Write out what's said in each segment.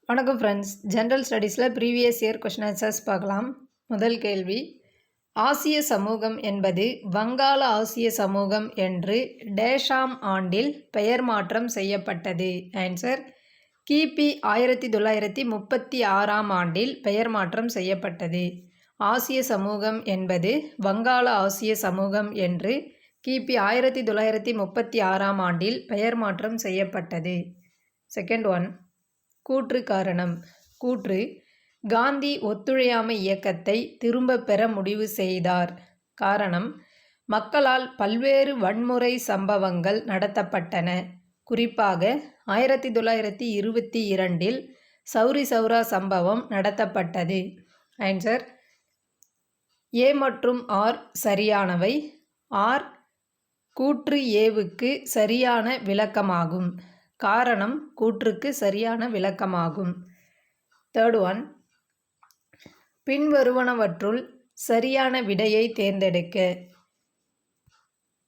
வணக்கம் friends. General ஸ்டடீஸில் previous year question answers பார்க்கலாம். முதல் கேள்வி, ஆசிய சமூகம் என்பது வங்காள ஆசிய சமூகம் என்று டேஷாம் ஆண்டில் பெயர் மாற்றம் செய்யப்பட்டது? ஆன்சர், கிபி 1936ஆம் ஆண்டில் பெயர் மாற்றம் செய்யப்பட்டது. ஆசிய சமூகம் என்பது வங்காள ஆசிய சமூகம் என்று கிபி 1936ஆம் ஆண்டில் பெயர் மாற்றம் செய்யப்பட்டது. செகண்ட் ஒன், கூற்று காரணம். கூற்று, காந்தி ஒத்துழையாமை இயக்கத்தை திரும்ப பெற முடிவு செய்தார். காரணம், மக்களால் பல்வேறு வன்முறை சம்பவங்கள் நடத்தப்பட்டன. குறிப்பாக 1922இல் சௌரி சௌரா சம்பவம் நடத்தப்பட்டது. ஆன்சர், ஏ மற்றும் ஆர் சரியானவை. ஆர் கூற்று ஏவுக்கு சரியான விளக்கமாகும். காரணம் கூற்றுக்கு சரியான விளக்கமாகும். தேர்ட் ஒன், பின்வருவனவற்றுள் சரியான விடையை தேர்ந்தெடுக்க.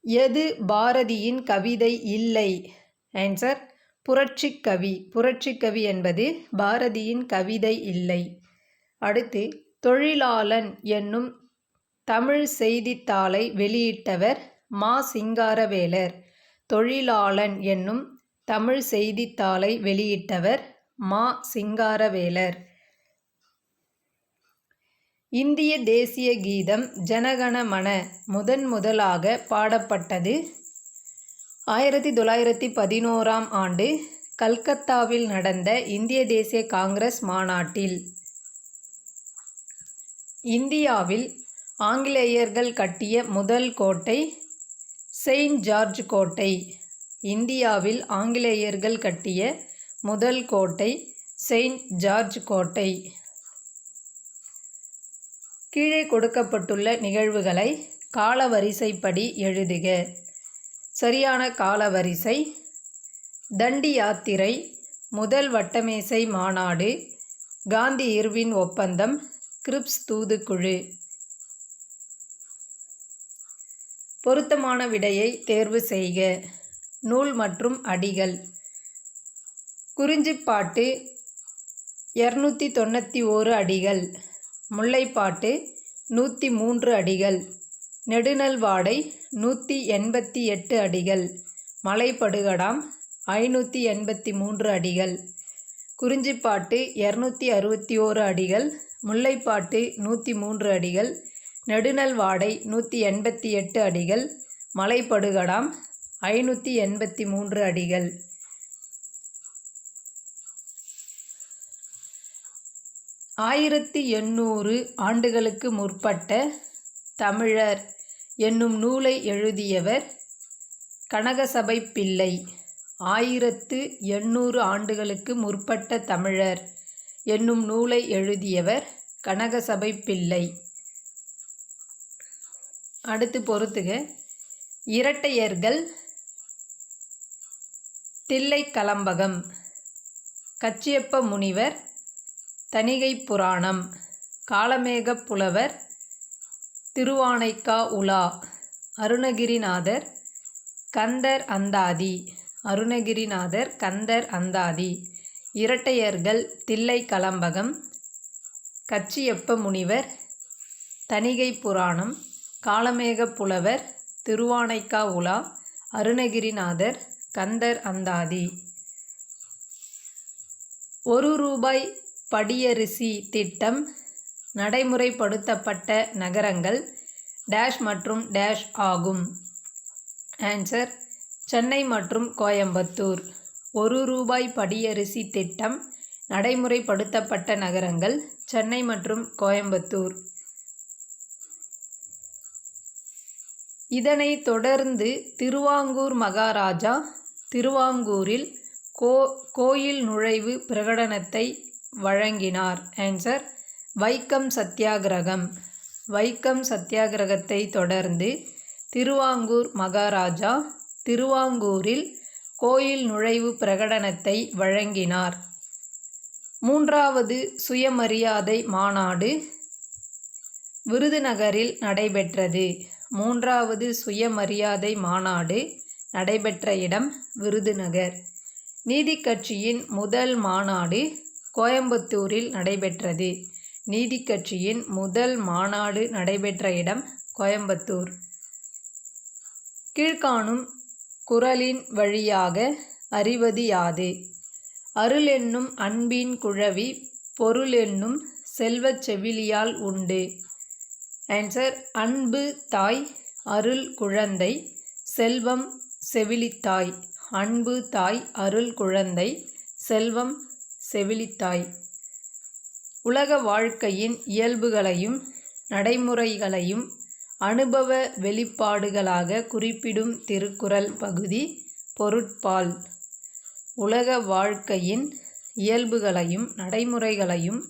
எது பாரதியின் கவிதை இல்லை? ஆன்சர், புரட்சிக்கவி. புரட்சிக்கவி என்பது பாரதியின் கவிதை இல்லை. அடுத்து, தொழிலாளன் என்னும் தமிழ் செய்தித்தாளை வெளியிட்டவர் மா. சிங்காரவேலர். தொழிலாளன் என்னும் தமிழ் செய்தித்தாளை வெளியிட்டவர் மா. சிங்காரவேலர். இந்திய தேசிய கீதம் ஜனகணமன முதலாக பாடப்பட்டது 1911ஆம் ஆண்டு கல்கத்தாவில் நடந்த இந்திய தேசிய காங்கிரஸ் மாநாட்டில். இந்தியாவில் ஆங்கிலேயர்கள் கட்டிய முதல் கோட்டை செயின்ட் ஜார்ஜ் கோட்டை. இந்தியாவில் ஆங்கிலேயர்கள் கட்டிய முதல் கோட்டை செயின்ட் ஜார்ஜ் கோட்டை. கீழே கொடுக்கப்பட்டுள்ள நிகழ்வுகளை காலவரிசைப்படி எழுதுக. சரியான காலவரிசை: தண்டி யாத்திரை, முதல் வட்டமேசை மாநாடு, காந்தி இர்வின் ஒப்பந்தம், கிரிப்ஸ் தூதுக்குழு. பொருத்தமான விடையை தேர்வு செய்க. நூல் மற்றும் அடிகள். குறிஞ்சிப்பாட்டு 291 அடிகள், முல்லைப்பாட்டு 103 அடிகள், நெடுநல்வாடை 188 அடிகள், மலைப்படுகடாம் 583 அடிகள். குறிஞ்சிப்பாட்டு 261 அடிகள், முல்லைப்பாட்டு 103 அடிகள், நெடுநல்வாடை 188 அடிகள், மலைப்படுகடாம் 583 அடிகள். ஆயிரத்து 800 ஆண்டுகளுக்கு முற்பட்ட தமிழர் என்னும் நூலை எழுதியவர் கனகசபை பிள்ளை. 1800 ஆண்டுகளுக்கு முற்பட்ட தமிழர் என்னும் நூலை எழுதியவர் கனகசபை பிள்ளை. அடுத்து பொறுத்துக. இரட்டையர்கள், தில்லைக்கலம்பகம், கச்சியப்ப முனிவர், தணிகை புராணம், காளமேகப் புலவர், திருவானைக்கா உலா, அருணகிரிநாதர், கந்தர் அந்தாதி. அருணகிரிநாதர், கந்தர் அந்தாதி. இரட்டையர்கள், தில்லைக்கலம்பகம், கச்சியப்ப முனிவர், தணிகை புராணம், காளமேகப் புலவர், திருவானைக்கா உலா, அருணகிரிநாதர், கந்தர் அந்தாதி. 1 ரூபாய் படியரிசி திட்டம் நடைமுறைப்படுத்தப்பட்ட நகரங்கள் டேஷ் மற்றும் டேஷ் ஆகும். ஆன்சர், சென்னை மற்றும் கோயம்புத்தூர். 1 ரூபாய் படியரிசி திட்டம் நடைமுறைப்படுத்தப்பட்ட நகரங்கள் சென்னை மற்றும் கோயம்புத்தூர். இதனைத் தொடர்ந்து திருவாங்கூர் மகாராஜா திருவாங்கூரில் கோயில் நுழைவு பிரகடனத்தை வழங்கினார். ஆன்சர், வைக்கம் சத்தியாகிரகம். வைக்கம் சத்தியாகிரகத்தை தொடர்ந்து திருவாங்கூர் மகாராஜா திருவாங்கூரில் கோயில் நுழைவு பிரகடனத்தை வழங்கினார். 3வது சுயமரியாதை மாநாடு விருதுநகரில் நடைபெற்றது. 3வது சுயமரியாதை மாநாடு நடைபெற்ற இடம் விருதுநகர். நீதிக்கட்சியின் முதல் மாநாடு கோயம்புத்தூரில் நடைபெற்றது. நீதிக் கட்சியின் முதல் மாநாடு நடைபெற்ற இடம் கோயம்புத்தூர். கீழ்காணும் குறளின் வழியாக அறிவது யாது? அருள் என்னும் அன்பின் குழவி பொருள் என்னும் செல்வச் செவிலியால் உண்டு. ஆன்சர் அன்பு தாய், அருள் குழந்தை, செல்வம் செவிலித்தாய். அன்பு தாய், அருள் குழந்தை, செல்வம் செவிலித்தாய். உலக வாழ்க்கையின் இயல்புகளையும் நடைமுறைகளையும் அனுபவ வெளிப்பாடுகளாக குறிப்பிடும் திருக்குறள் பகுதி பொருட்பால். உலக வாழ்க்கையின் இயல்புகளையும் நடைமுறைகளையும்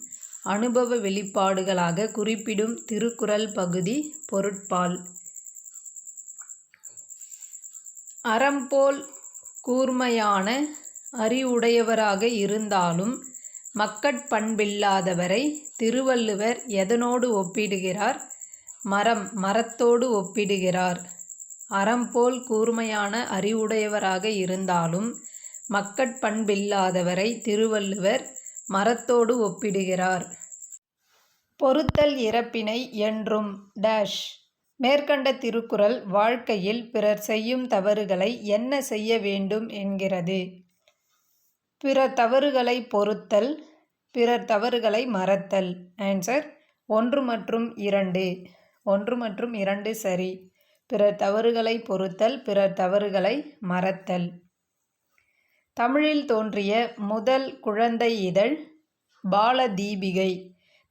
அனுபவ வெளிப்பாடுகளாக குறிப்பிடும் திருக்குறள் பகுதி பொருட்பால். அறம்போல் கூர்மையான அறிவுடையவராக இருந்தாலும் மக்கட்பண்பில்லாதவரை திருவள்ளுவர் எதனோடு ஒப்பிடுகிறார்? மரத்தோடு ஒப்பிடுகிறார். அறம்போல் கூர்மையான அறிவுடையவராக இருந்தாலும் மக்கட்பண்பில்லாதவரை திருவள்ளுவர் மரத்தோடு ஒப்பிடுகிறார். பொறுத்தல் இறப்பினை என்றும் டேஷ். மேற்கண்ட திருக்குறள் வாழ்க்கையில் பிறர் செய்யும் தவறுகளை என்ன செய்ய வேண்டும் என்கிறது? பிறர் தவறுகளை பொறுத்தல், பிறர் தவறுகளை மறத்தல். ஆன்சர் 1 மற்றும் 2. 1 மற்றும் 2 சரி. பிறர் தவறுகளை பொறுத்தல், பிறர் தவறுகளை மறத்தல். தமிழில் தோன்றிய முதல் குழந்தை இதழ் பாலதீபிகை.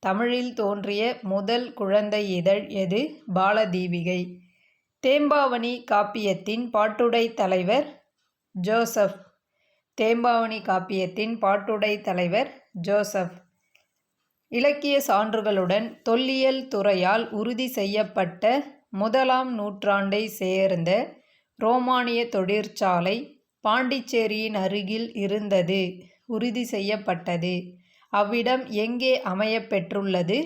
தமிழில் தோன்றிய முதல் குழந்தை இதழ் எது? பாலதீபிகை. தேம்பாவணி காப்பியத்தின் பாட்டுடை தலைவர் ஜோசப். தேம்பாவணி காப்பியத்தின் பாட்டுடை தலைவர் ஜோசப். இலக்கிய சான்றுகளுடன் தொல்லியல் துறையால் உறுதி செய்யப்பட்ட 1ஆம் நூற்றாண்டை சேர்ந்த ரோமானிய தொழிற்சாலை பாண்டிச்சேரியின் அருகில் இருந்தது உறுதி செய்யப்பட்டது. அவ்விடம் எங்கே அமையப்பெற்றுள்ளது?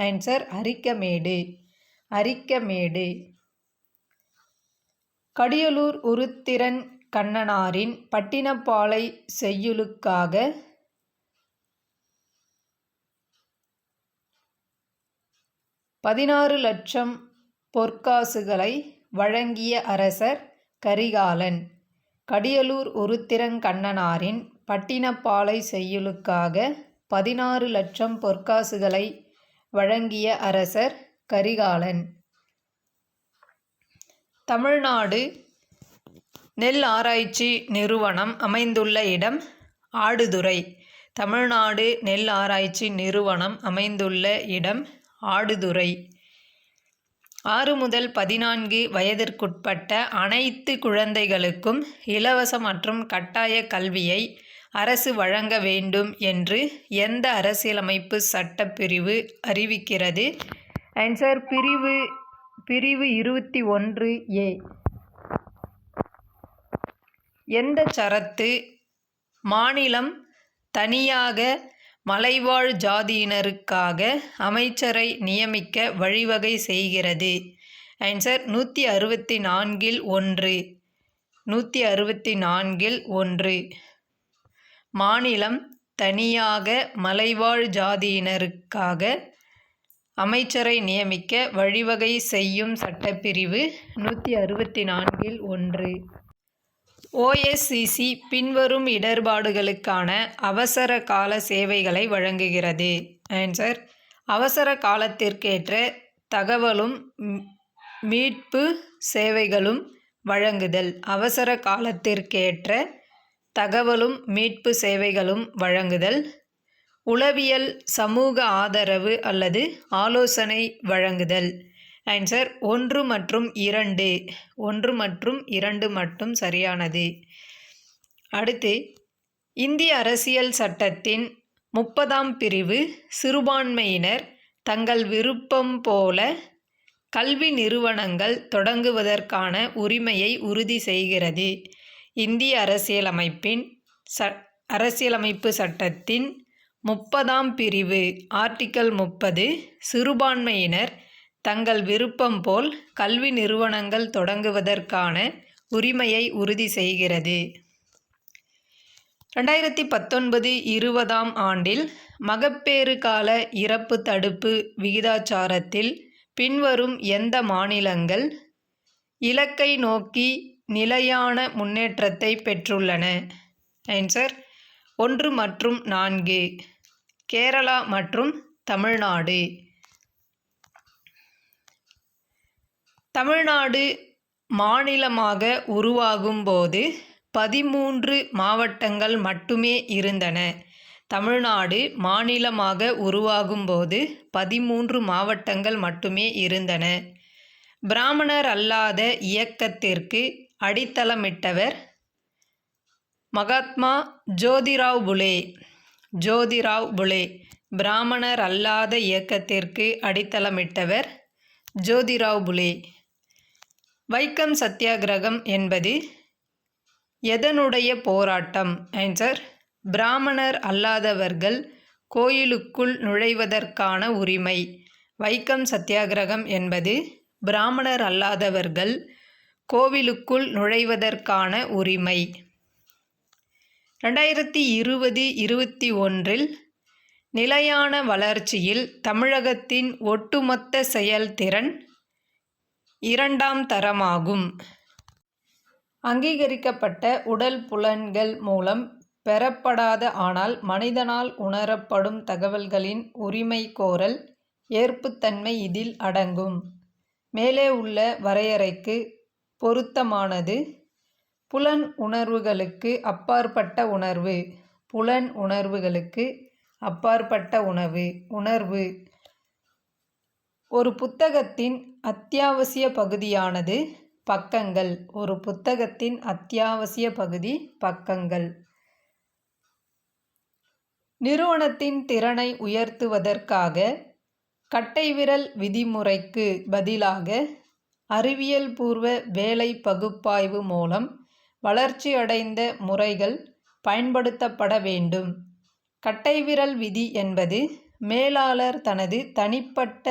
ஆன்சர் அரிக்கமேடு. அரிக்கமேடு. கடியலூர் உருத்திரன் கண்ணனாரின் பட்டினப்பாலை செய்யுளுக்காக 16 லட்சம் பொற்காசுகளை வழங்கிய அரசர் கரிகாலன். கடியலூர் உருத்திரன் கண்ணனாரின் பட்டினப்பாலை செய்யுளுக்காக 16 லட்சம் பொற்காசுகளை வழங்கிய அரசர் கரிகாலன். தமிழ்நாடு நெல் ஆராய்ச்சி நிறுவனம் அமைந்துள்ள இடம் ஆடுதுறை. தமிழ்நாடு நெல் ஆராய்ச்சி நிறுவனம் அமைந்துள்ள இடம் ஆடுதுறை. 6 முதல் 14 வயதிற்குட்பட்ட அனைத்து குழந்தைகளுக்கும் இலவச மற்றும் கட்டாய கல்வியை அரசு வழங்க வேண்டும் என்று எந்த அரசியலமைப்பு சட்டப்பிரிவு அறிவிக்கிறது? ஆன்சர் பிரிவு 21A. எந்த சரத்து மாநிலம் தனியாக மலைவாழ் ஜாதியினருக்காக அமைச்சரை நியமிக்க வழிவகை செய்கிறது? ஆன்சர் 164 1. 164 1. மாநிலம் தனியாக மலைவாழ் ஜாதியினருக்காக அமைச்சரை நியமிக்க வழிவகை செய்யும் சட்டப்பிரிவு 164 1. OSCC பின்வரும் இடர்பாடுகளுக்கான அவசர கால சேவைகளை வழங்குகிறது. ஆன்சர் அவசர காலத்திற்கேற்ற தகவலும் மீட்பு சேவைகளும் வழங்குதல். அவசர காலத்திற்கேற்ற தகவலும் மீட்பு சேவைகளும் வழங்குதல். உளவியல் சமூக ஆதரவு அல்லது ஆலோசனை வழங்குதல். ஆன்சர் 1 மற்றும் 2. 1 மற்றும் 2 மட்டும் சரியானது. அடுத்து இந்திய அரசியல் சட்டத்தின் 30ஆம் பிரிவு சிறுபான்மையினர் தங்கள் விருப்பம் போல கல்வி நிறுவனங்கள் தொடங்குவதற்கான உரிமையை உறுதி செய்கிறது. இந்திய அரசியலமைப்பு சட்டத்தின் 30ஆம் பிரிவு ஆர்டிக்கல் 30 சிறுபான்மையினர் தங்கள் விருப்பம் போல் கல்வி நிறுவனங்கள் தொடங்குவதற்கான உரிமையை உறுதி செய்கிறது. 2019-20 ஆண்டில் மகப்பேறு கால இறப்பு தடுப்பு விகிதாச்சாரத்தில் பின்வரும் எந்த மாநிலங்கள் இலக்கை நோக்கி நிலையான முன்னேற்றத்தை பெற்றுள்ளன? ஆன்சர் 1 மற்றும் 4, கேரளா மற்றும் தமிழ்நாடு. தமிழ்நாடு மாநிலமாக உருவாகும் போது 13 மாவட்டங்கள் மட்டுமே இருந்தன. தமிழ்நாடு மாநிலமாக உருவாகும் போது 13 மாவட்டங்கள் மட்டுமே இருந்தன. பிராமணர் அல்லாத இயக்கத்திற்கு அடித்தளமிட்டவர் மகாத்மா ஜோதிராவ் புலே. ஜோதிராவ் புலே. பிராமணர் அல்லாத இயக்கத்திற்கு அடித்தளமிட்டவர் ஜோதிராவ் புலே. வைக்கம் சத்தியாகிரகம் என்பது எதனுடைய போராட்டம்? ஆன்சர் பிராமணர் அல்லாதவர்கள் கோயிலுக்குள் நுழைவதற்கான உரிமை. வைக்கம் சத்தியாகிரகம் என்பது பிராமணர் அல்லாதவர்கள் கோவிலுக்குள் நுழைவதற்கான உரிமை. 2020-21 நிலையான வளர்ச்சியில் தமிழகத்தின் ஒட்டுமொத்த செயல்திறன் 2ஆம் தரமாகும். அங்கீகரிக்கப்பட்ட உடல் புலன்கள் மூலம் பெறப்படாத ஆனால் மனிதனால் உணரப்படும் தகவல்களின் உரிமை கோரல் ஏற்புத்தன்மை இதில் அடங்கும். மேலே உள்ள வரையறைக்கு பொருத்தமானது புலன் உணர்வுகளுக்கு அப்பாற்பட்ட உணர்வு. புலன் உணர்வுகளுக்கு அப்பாற்பட்ட உணர்வு ஒரு புத்தகத்தின் அத்தியாவசிய பகுதியானது பக்கங்கள். ஒரு புத்தகத்தின் அத்தியாவசிய பகுதி பக்கங்கள். நிறுவனத்தின் திறனை உயர்த்துவதற்காக கட்டைவிரல் விதிமுறைக்கு பதிலாக அறிவியல் பூர்வ வேலை பகுப்பாய்வு மூலம் வளர்ச்சியடைந்த முறைகள் பயன்படுத்தப்பட வேண்டும். கட்டைவிரல் விதி என்பது மேலாளர் தனது தனிப்பட்ட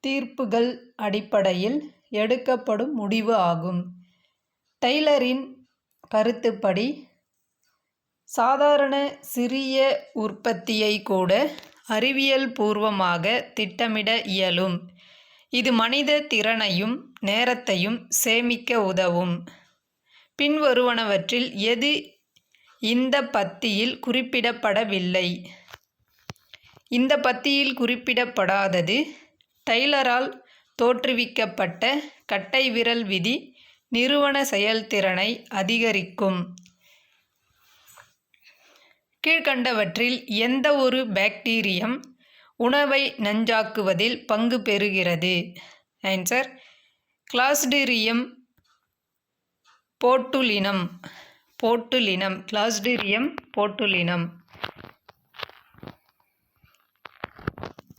தீர்ப்புகள் அடிப்படையில் எடுக்கப்படும் முடிவு ஆகும். டெய்லரின் கருத்துப்படி சாதாரண சிறிய உற்பத்தியை கூட அறிவியல் பூர்வமாக திட்டமிட இயலும். இது மனித திறனையும் நேரத்தையும் சேமிக்க உதவும். பின்வருவனவற்றில் எது இந்த பத்தியில் குறிப்பிடப்படவில்லை? இந்த பத்தியில் குறிப்பிடப்படாதது டெய்லரால் தோற்றுவிக்கப்பட்ட கட்டைவிரல் விதி நிறுவன செயல்திறனை அதிகரிக்கும். கீழ்க்கண்டவற்றில் எந்த ஒரு பாக்டீரியம் உணவை நஞ்சாக்குவதில் பங்கு பெறுகிறது? ஆன்சர் கிளாஸ்டிரியம் போட்டுலினம். கிளாஸ்டிரியம் போட்டுலினம்.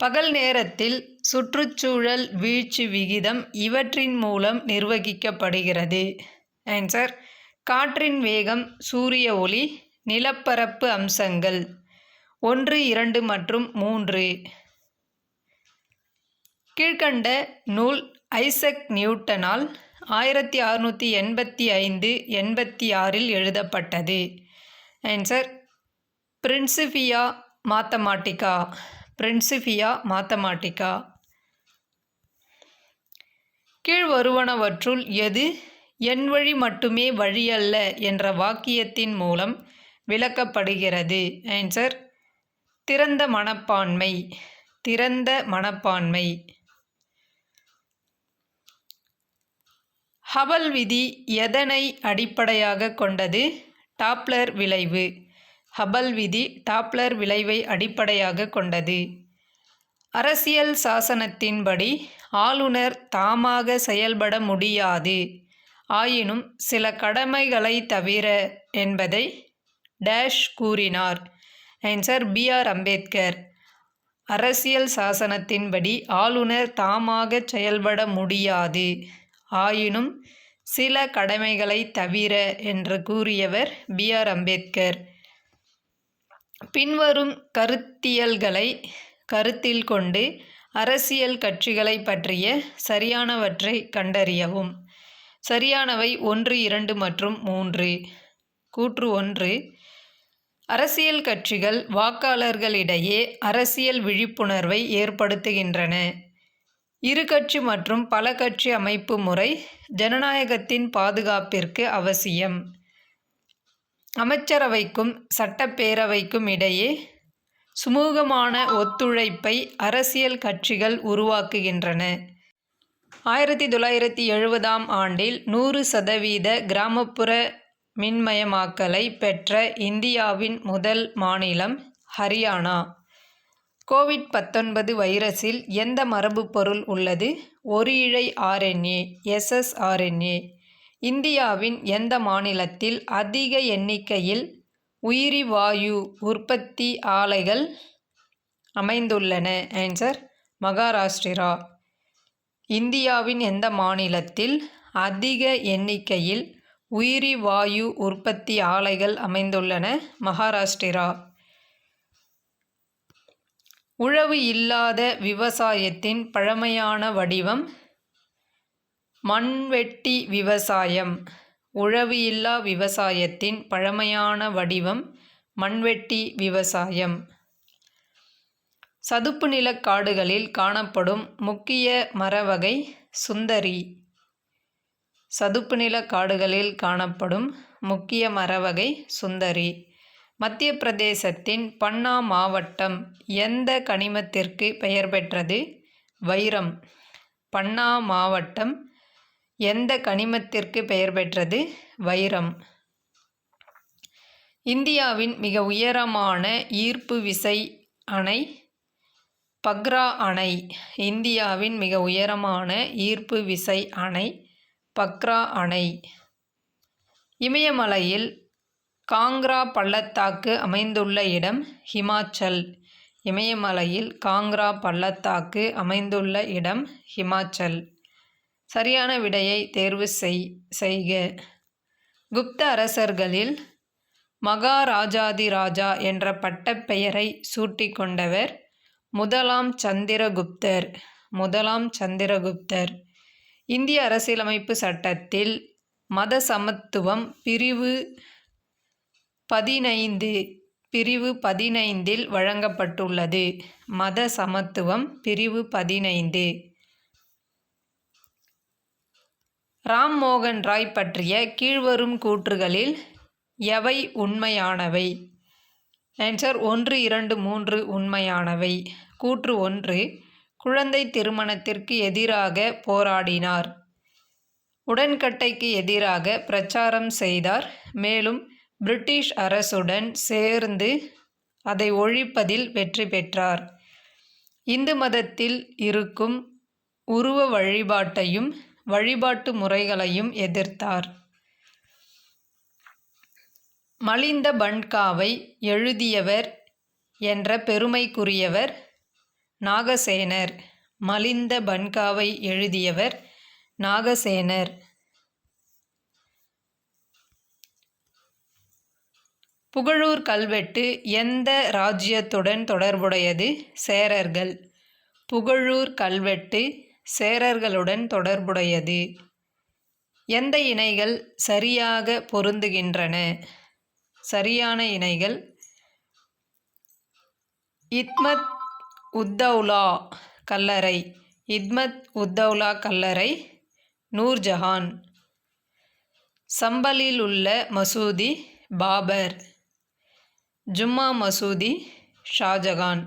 பகல் நேரத்தில் சுற்றுச்சூழல் வீழ்ச்சி விகிதம் இவற்றின் மூலம் நிர்வகிக்கப்படுகிறது. ஆன்சர் காற்றின் வேகம், சூரிய ஒளி, நிலப்பரப்பு அம்சங்கள். 1, 2 மற்றும் 3. கீழ்க்கண்ட நூல் ஐசக் நியூட்டனால் 1685-86 எழுதப்பட்டது. Answer Principia மாத்தமாட்டிகா. கீழ்வருவனவற்றுள் எது எண்வழி மட்டுமே வழியல்ல என்ற வாக்கியத்தின் மூலம் விளக்கப்படுகிறது? ஆன்சர் திறந்த மனப்பான்மை. ஹபல் விதி எதனை அடிப்படையாக கொண்டது? டாப்ளர் விளைவு. ஹபல் விதி டாப்ளர் விளைவை அடிப்படையாக கொண்டது. அரசியல் சாசனத்தின்படி ஆளுநர் தாமாக செயல்பட முடியாது. ஆயினும் சில கடமைகளை தவிர என்பதை டேஷ் கூறினார்? Answer B.R. அம்பேத்கர். அரசியல் சாசனத்தின்படி ஆளுநர் தாமாக செயல்பட முடியாது. ஆயினும் சில கடமைகளை தவிர என்று கூறியவர் B.R. அம்பேத்கர். பின்வரும் கருத்தியல்களை கருத்தில் கொண்டு அரசியல் கட்சிகளை பற்றிய சரியானவற்றை கண்டறியவும். சரியானவை 1, 2 மற்றும் 3. கூற்று 1, அரசியல் கட்சிகள் வாக்காளர்களிடையே அரசியல் விழிப்புணர்வை ஏற்படுத்துகின்றன. இரு கட்சி மற்றும் பல கட்சி அமைப்பு முறை ஜனநாயகத்தின் பாதுகாப்பிற்கு அவசியம். அமைச்சரவைக்கும் சட்டப்பேரவைக்கும் இடையே சுமூகமான ஒத்துழைப்பை அரசியல் கட்சிகள் உருவாக்குகின்றன. 1970ஆம் ஆண்டில் 100% கிராமப்புற மின்மயமாக்கலை பெற்ற இந்தியாவின் முதல் மாநிலம் ஹரியானா. கோவிட்-19 வைரஸில் எந்த மரபுப்பொருள் உள்ளது? ஒரு இழை RNA (ssRNA). இந்தியாவின் எந்த மாநிலத்தில் அதிக எண்ணிக்கையில் உயிரி வாயு உற்பத்தி ஆலைகள் அமைந்துள்ளன? ஆன்சர் மகாராஷ்டிரா. இந்தியாவின் எந்த மாநிலத்தில் அதிக எண்ணிக்கையில் உயிரி வாயு உற்பத்தி ஆலைகள் அமைந்துள்ளன? மகாராஷ்டிரா. உழவு இல்லாத விவசாயத்தின் பழமையான வடிவம் மண்வெட்டி விவசாயம். உழவு இல்லா விவசாயத்தின் பழமையான வடிவம் மண்வெட்டி விவசாயம். சதுப்பு நிலக் காடுகளில் காணப்படும் முக்கிய மரவகை சுந்தரி. சதுப்பு நிலக் காடுகளில் காணப்படும் முக்கிய மரவகை சுந்தரி. மத்திய பிரதேசத்தின் பன்னா மாவட்டம் எந்த கனிமத்திற்கு பெயர் பெற்றது? வைரம். பன்னா மாவட்டம் எந்த கனிமத்திற்கு பெயர் பெற்றது? வைரம். இந்தியாவின் மிக உயரமான ஈர்ப்பு விசை அணை பக்ரா அணை. இந்தியாவின் மிக உயரமான ஈர்ப்பு விசை அணை பக்ரா அணை. இமயமலையில் காங்க்ரா பள்ளத்தாக்கு அமைந்துள்ள இடம் ஹிமாச்சல். இமயமலையில் காங்க்ரா பள்ளத்தாக்கு அமைந்துள்ள இடம் ஹிமாச்சல். சரியான விடையை தேர்வு செய்க. குப்த அரசர்களில் மகாராஜாதிராஜா என்ற பட்டப்பெயரை சூட்டிக் கொண்டவர் முதலாம் சந்திரகுப்தர். முதலாம் சந்திரகுப்தர். இந்திய அரசியலமைப்பு சட்டத்தில் மத சமத்துவம் பிரிவு 15 வழங்கப்பட்டுள்ளது. மத சமத்துவம் பிரிவு 15. ராம் மோகன் ராய் பற்றிய கீழ்வரும் கூற்றுகளில் எவை உண்மையானவை? ஆன்சர் 1, 2, 3 உண்மையானவை. கூற்று 1, குழந்தை திருமணத்திற்கு எதிராக போராடினார். உடன்கட்டைக்கு எதிராக பிரச்சாரம் செய்தார். மேலும் பிரிட்டிஷ் அரசுடன் சேர்ந்து அதை ஒழிப்பதில் வெற்றி பெற்றார். இந்து மதத்தில் இருக்கும் உருவ வழிபாட்டையும் வழிபாட்டு முறைகளையும் எதிர்த்தார். மலிந்த பன்காவை எழுதியவர் என்ற பெருமைக்குரியவர் நாகசேனர். மலிந்த பன்காவை எழுதியவர் நாகசேனர். புகழூர் கல்வெட்டு எந்த ராஜ்யத்துடன் தொடர்புடையது? சேரர்கள். புகழூர் கல்வெட்டு சேரர்களுடன் தொடர்புடையது. எந்த இணைகள் சரியாக பொருந்துகின்றன? சரியான இணைகள் இத்மத் உத்தௌலா கல்லறை. இத்மத் உத்தௌலா கல்லறை நூர்ஜஹான். சம்பலில் உள்ள மசூதி பாபர். ஜும்மா மசூதி ஷாஜகான்.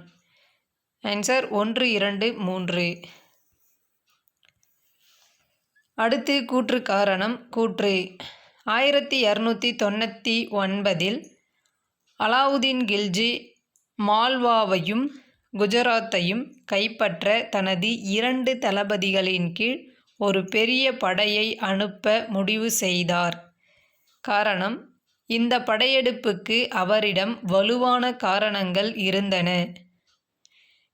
ஆன்சர் 1, 2, 3. அடுத்து கூற்று காரணம். கூற்று 1299 அலாவுதீன் கில்ஜி மால்வாவையும் குஜராத்தையும் கைப்பற்ற தனது 2 தளபதிகளின் கீழ் ஒரு பெரிய படையை அனுப்ப முடிவு செய்தார். காரணம்: இந்த படையெடுப்புக்கு அவரிடம் வலுவான காரணங்கள் இருந்தன.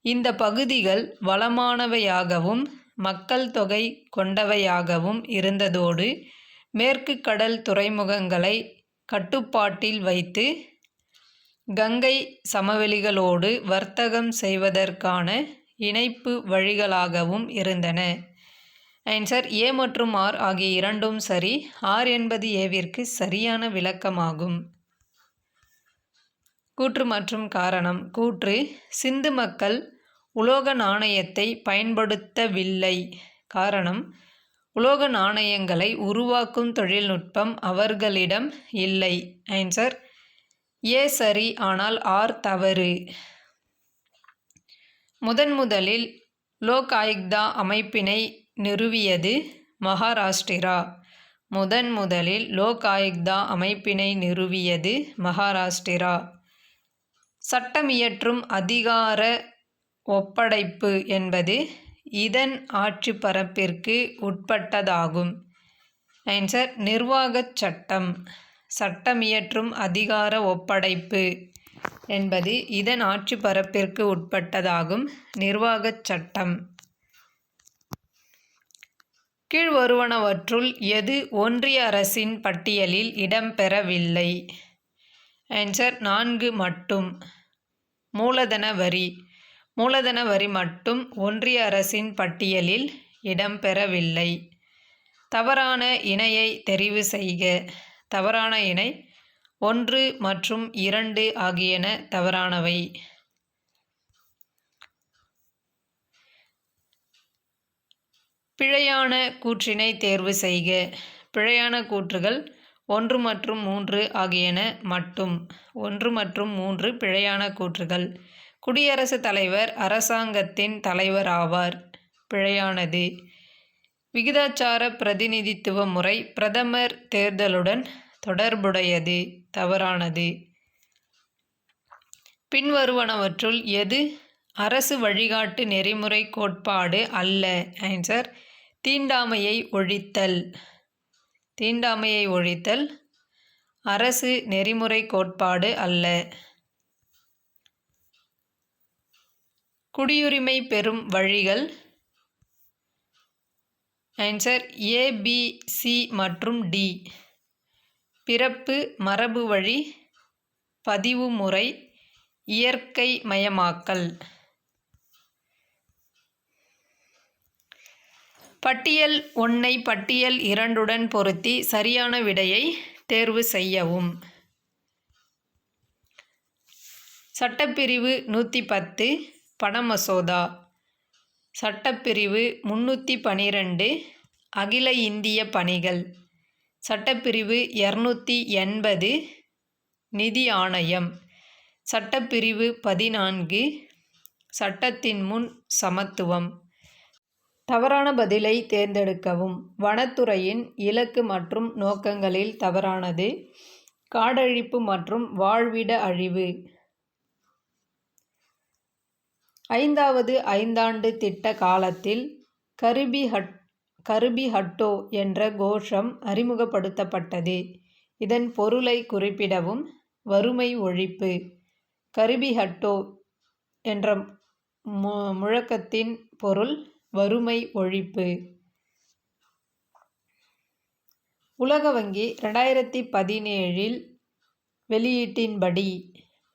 இந்த பகுதிகள் வளமானவையாகவும் மக்கள் தொகை கொண்டவையாகவும் இருந்ததோடு மேற்கு கடல் துறைமுகங்களை கட்டுப்பாட்டில் வைத்து கங்கை சமவெளிகளோடு வர்த்தகம் செய்வதற்கான இணைப்பு வழிகளாகவும் இருந்தன. ஆன்சர் ஏ மற்றும் ஆர் ஆகிய இரண்டும் சரி. ஆர் என்பது ஏவிற்கு சரியான விளக்கமாகும். கூற்று மற்றும் காரணம். கூற்று: சிந்து மக்கள் உலோக நாணயத்தை பயன்படுத்தவில்லை. காரணம்: உலோக நாணயங்களை உருவாக்கும் தொழில்நுட்பம் அவர்களிடம் இல்லை. ஆன்சர் ஏ சரி, ஆனால் ஆர் தவறு. முதலில் லோக் ஆயுக்தா அமைப்பினை நிறுவியது மகாராஷ்டிரா. முதலில் லோக் ஆயுக்தா அமைப்பினை நிறுவியது மகாராஷ்டிரா. சட்டமியற்றும் அதிகார ஒப்படைப்பு என்பது இதன் ஆட்சி பரப்பிற்கு உட்பட்டதாகும். ஆன்சர் நிர்வாகச் சட்டம். சட்டமியற்றும் அதிகார ஒப்படைப்பு என்பது இதன் ஆட்சி பரப்பிற்கு உட்பட்டதாகும். நிர்வாகச் சட்டம். கீழ்வருவனவற்றுள் எது ஒன்றிய அரசின் பட்டியலில் இடம்பெறவில்லை? ஆன்சர் 4 மட்டும். மூலதன வரி. மூலதன வரி மட்டும் ஒன்றிய அரசின் பட்டியலில் இடம்பெறவில்லை. தவறான இணையை தெரிவு செய்க. தவறான இணை 1 மற்றும் 2 ஆகியன தவறானவை. பிழையான கூற்றினை தேர்வு செய்க. பிழையான கூற்றுகள் 1 மற்றும் 3 ஆகியன மட்டும். 1 மற்றும் 3 பிழையான கூற்றுகள். குடியரசுத் தலைவர் அரசாங்கத்தின் தலைவர் ஆவார். பிழையானது. விகிதாச்சார பிரதிநிதித்துவ முறை பிரதமர் தேர்தலுடன் தொடர்புடையது. தவறானது. பின்வருவனவற்றுள் எது அரசு வழிகாட்டு நெறிமுறை கோட்பாடு அல்ல? ஆன்சர் தீண்டாமையை ஒழித்தல். தீண்டாமையை ஒழித்தல் அரசு நெறிமுறை கோட்பாடு அல்ல. குடியுரிமை பெறும் வழிகள். ஆன்சர் ஏ, பி, சி மற்றும் டி. பிறப்பு, மரபு வழி, பதிவு முறை, இயற்கை மயமாக்கல். பட்டியல் 1ஐ பட்டியல் 2உடன் பொருத்தி சரியான விடையை தேர்வு செய்யவும். சட்டப்பிரிவு 110 பண மசோதா. சட்டப்பிரிவு 312 அகில இந்திய பணிகள். சட்டப்பிரிவு 280 நிதி ஆணையம். சட்டப்பிரிவு 14 சட்டத்தின் முன் சமத்துவம். தவறான பதிலை தேர்ந்தெடுக்கவும். வனத்துறையின் இலக்கு மற்றும் நோக்கங்களில் தவறானது. காடழிப்பு மற்றும் வாழ்விட அழிவு. 5வது ஐந்தாண்டு திட்ட காலத்தில் கரிபி ஹட்டோ என்ற கோஷம் அறிமுகப்படுத்தப்பட்டது. இதன் பொருளை குறிப்பிடவும். வறுமை ஒழிப்பு. கரிபி ஹட்டோ என்ற முழக்கத்தின் பொருள் வறுமை ஒழிப்பு. உலக வங்கி 2017 வெளியீட்டின்படி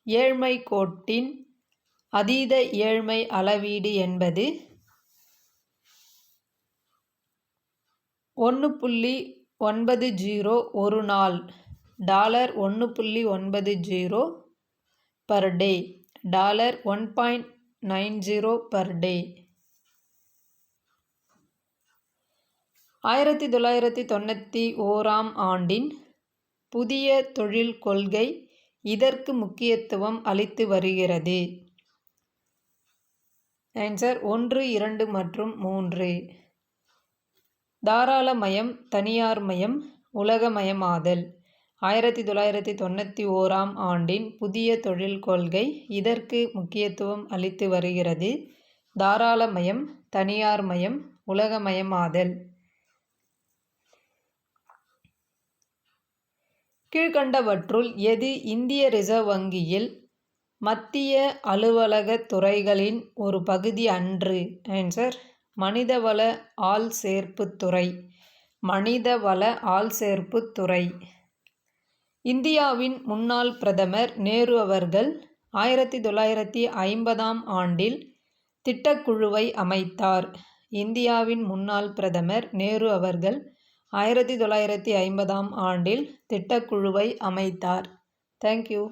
ஏழ்மை கோட்டின் அதீத ஏழ்மை அளவீடு என்பது 1.90 ஒரு நாள் $1.90 per day $1.90 per day. 1991 ஆண்டின் புதிய தொழில் கொள்கை இதற்கு முக்கியத்துவம் அளித்து வருகிறது. ஆன்சர் 1, 2 மற்றும் 3. தாராளமயம், தனியார்மயம், உலகமயமாதல். 1991 ஆண்டின் புதிய தொழில் கொள்கை இதற்கு முக்கியத்துவம் அளித்து வருகிறது. தாராளமயம், தனியார்மயம், உலகமயமாதல். கீழ்கண்டவற்றுள் எது இந்திய ரிசர்வ் வங்கியில் மத்திய அலுவலகத் துறைகளின் ஒரு பகுதி அன்று? ஆன்சர் மனிதவள ஆள்சேர்ப்புத்துறை. மனிதவள ஆள்சேர்ப்புத்துறை. இந்தியாவின் முன்னாள் பிரதமர் நேரு அவர்கள் 1950 ஆண்டில் திட்டக்குழுவை அமைத்தார். இந்தியாவின் முன்னாள் பிரதமர் நேரு அவர்கள் 1950 ஆண்டில் திட்டக்குழுவை அமைத்தார். தேங்க்யூ.